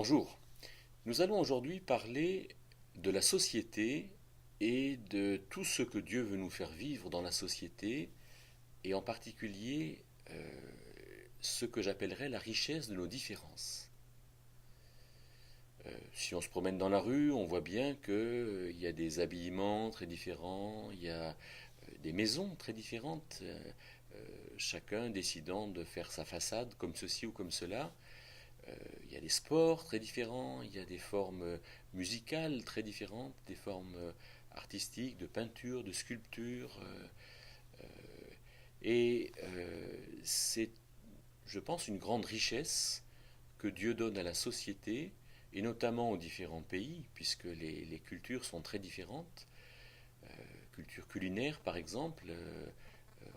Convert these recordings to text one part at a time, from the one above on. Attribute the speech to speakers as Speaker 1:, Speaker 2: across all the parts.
Speaker 1: Bonjour. Nous allons aujourd'hui parler de la société et de tout ce que Dieu veut nous faire vivre dans la société, et en particulier ce que j'appellerais la richesse de nos différences. Si on se promène dans la rue, on voit bien qu'il y a des habillements très différents, il y a des maisons très différentes, chacun décidant de faire sa façade comme ceci ou comme cela. Il y a des sports très différents, il y a des formes musicales très différentes, des formes artistiques, de peinture, de sculpture. C'est, je pense, une grande richesse que Dieu donne à la société, et notamment aux différents pays, puisque les cultures sont très différentes. Culture culinaire, par exemple.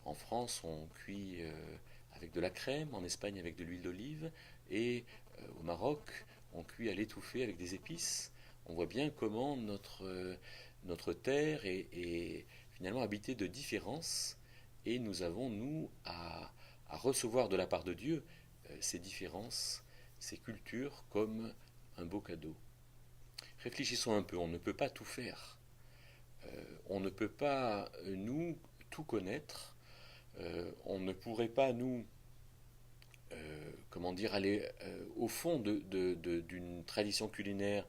Speaker 1: En France, on cuit avec de la crème, en Espagne avec de l'huile d'olive, et au Maroc, on cuit à l'étouffée avec des épices. On voit bien comment notre terre est finalement habitée de différences, et nous avons, nous, à recevoir de la part de Dieu ces différences, ces cultures, comme un beau cadeau. Réfléchissons un peu, on ne peut pas tout faire. On ne peut pas, nous, tout connaître. On ne pourrait pas, nous, comment dire, aller au fond d'une tradition culinaire,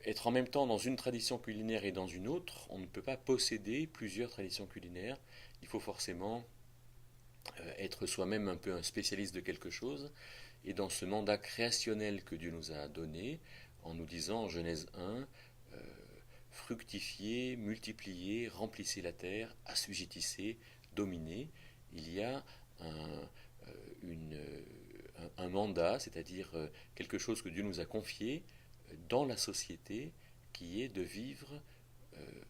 Speaker 1: être en même temps dans une tradition culinaire et dans une autre. On ne peut pas posséder plusieurs traditions culinaires. Il faut forcément être soi-même un peu un spécialiste de quelque chose. Et dans ce mandat créationnel que Dieu nous a donné, en nous disant en Genèse 1, fructifiez, multipliez, remplissez la terre, assujettissez, dominez, il y a un, une, un mandat, c'est-à-dire quelque chose que Dieu nous a confié dans la société, qui est de vivre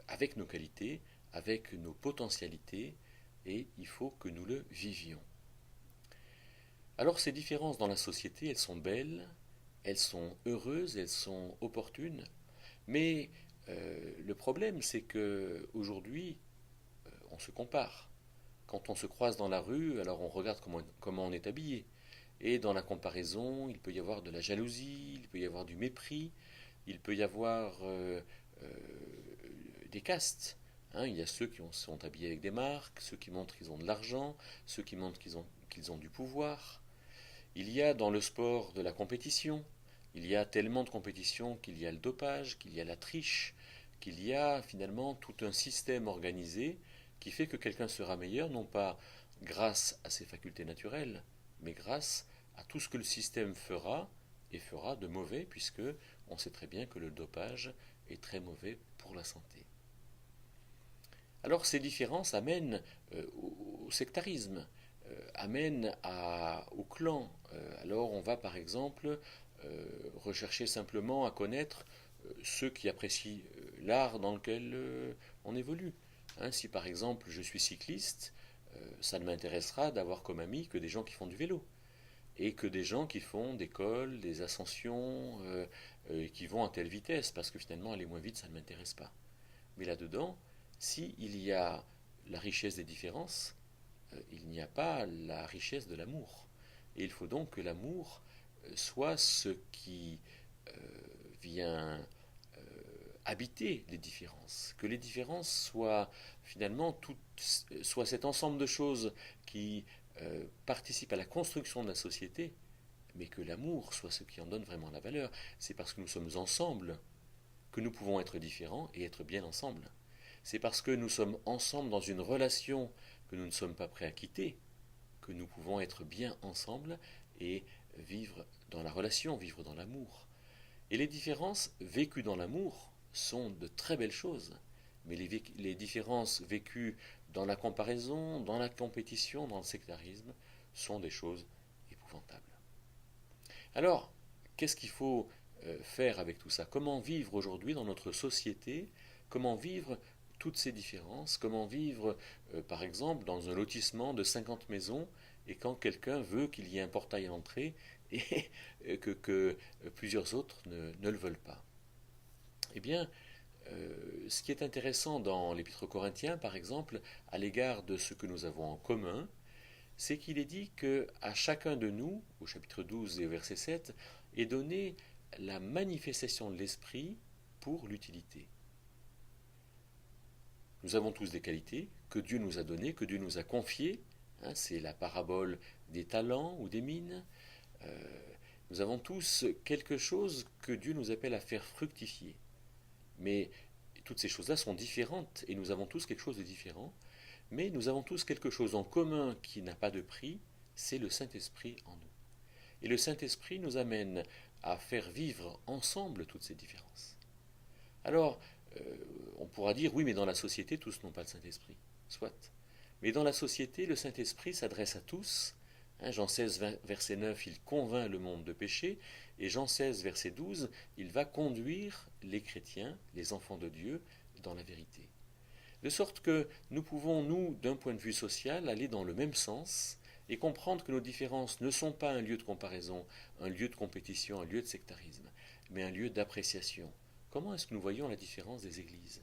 Speaker 1: avec nos qualités, avec nos potentialités, et il faut que nous le vivions. Alors ces différences dans la société, elles sont belles, elles sont heureuses, elles sont opportunes, mais le problème, c'est que aujourd'hui, on se compare. Quand on se croise dans la rue, alors on regarde comment on est habillé. Et dans la comparaison, il peut y avoir de la jalousie, il peut y avoir du mépris, il peut y avoir euh, des castes. Hein, il y a ceux qui sont habillés avec des marques, ceux qui montrent qu'ils ont de l'argent, ceux qui montrent qu'ils ont du pouvoir. Il y a dans le sport de la compétition. Il y a tellement de compétition qu'il y a le dopage, qu'il y a la triche, qu'il y a finalement tout un système organisé qui fait que quelqu'un sera meilleur, non pas grâce à ses facultés naturelles, mais grâce à tout ce que le système fera, et fera de mauvais, puisque on sait très bien que le dopage est très mauvais pour la santé. Alors ces différences amènent au sectarisme, amènent au clan. Alors on va par exemple rechercher simplement à connaître ceux qui apprécient l'art dans lequel on évolue. Hein, si par exemple je suis cycliste, ça ne m'intéressera d'avoir comme ami que des gens qui font du vélo, et que des gens qui font des cols, des ascensions, qui vont à telle vitesse, parce que finalement aller moins vite, ça ne m'intéresse pas. Mais là-dedans, s'il y a la richesse des différences, il n'y a pas la richesse de l'amour. Et il faut donc que l'amour soit ce qui vient habiter les différences, que les différences soient finalement soient cet ensemble de choses qui participent à la construction de la société, mais que l'amour soit ce qui en donne vraiment la valeur. C'est parce que nous sommes ensemble que nous pouvons être différents et être bien ensemble. C'est parce que nous sommes ensemble dans une relation que nous ne sommes pas prêts à quitter que nous pouvons être bien ensemble et vivre dans la relation, vivre dans l'amour. Et les différences vécues dans l'amour sont de très belles choses, mais les différences vécues dans la comparaison, dans la compétition, dans le sectarisme, sont des choses épouvantables. Alors, qu'est-ce qu'il faut faire avec tout ça? Comment vivre aujourd'hui dans notre société? Comment vivre toutes ces différences? Comment vivre, par exemple, dans un lotissement de 50 maisons, et quand quelqu'un veut qu'il y ait un portail à l'entrée et que plusieurs autres ne le veulent pas? Eh bien, ce qui est intéressant dans l'Épître aux Corinthiens, par exemple, à l'égard de ce que nous avons en commun, c'est qu'il est dit que à chacun de nous, au chapitre 12 et au verset 7, et donner la manifestation de l'esprit pour l'utilité. Nous avons tous des qualités que Dieu nous a données, que Dieu nous a confiées. C'est la parabole des talents ou des mines. Nous avons tous quelque chose que Dieu nous appelle à faire fructifier. Mais toutes ces choses-là sont différentes et nous avons tous quelque chose de différent. Mais nous avons tous quelque chose en commun qui n'a pas de prix, c'est le Saint-Esprit en nous. Et le Saint-Esprit nous amène à faire vivre ensemble toutes ces différences. Alors, on pourra dire, oui, mais dans la société, tous n'ont pas le Saint-Esprit. Soit. Mais dans la société, le Saint-Esprit s'adresse à tous. Jean 16, verset 9, il convainc le monde de péché. Et Jean 16, verset 12, il va conduire les chrétiens, les enfants de Dieu, dans la vérité. De sorte que nous pouvons, nous, d'un point de vue social, aller dans le même sens et comprendre que nos différences ne sont pas un lieu de comparaison, un lieu de compétition, un lieu de sectarisme, mais un lieu d'appréciation. Comment est-ce que nous voyons la différence des églises?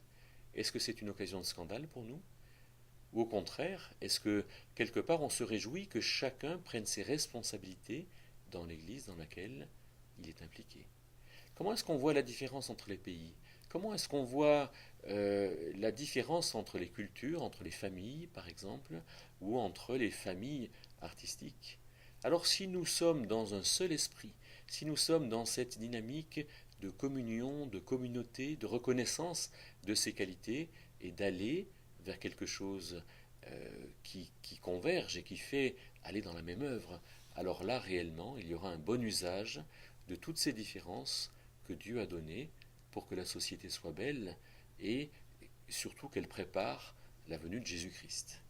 Speaker 1: Est-ce que c'est une occasion de scandale pour nous? Ou au contraire, est-ce que quelque part on se réjouit que chacun prenne ses responsabilités dans l'église dans laquelle il est impliqué? Comment est-ce qu'on voit la différence entre les pays? Comment est-ce qu'on voit la différence entre les cultures, entre les familles par exemple, ou entre les familles artistiques? Alors si nous sommes dans un seul esprit, si nous sommes dans cette dynamique de communion, de communauté, de reconnaissance de ces qualités, et d'aller vers quelque chose qui converge et qui fait aller dans la même œuvre, alors là réellement il y aura un bon usage de toutes ces différences que Dieu a données pour que la société soit belle et surtout qu'elle prépare la venue de Jésus-Christ.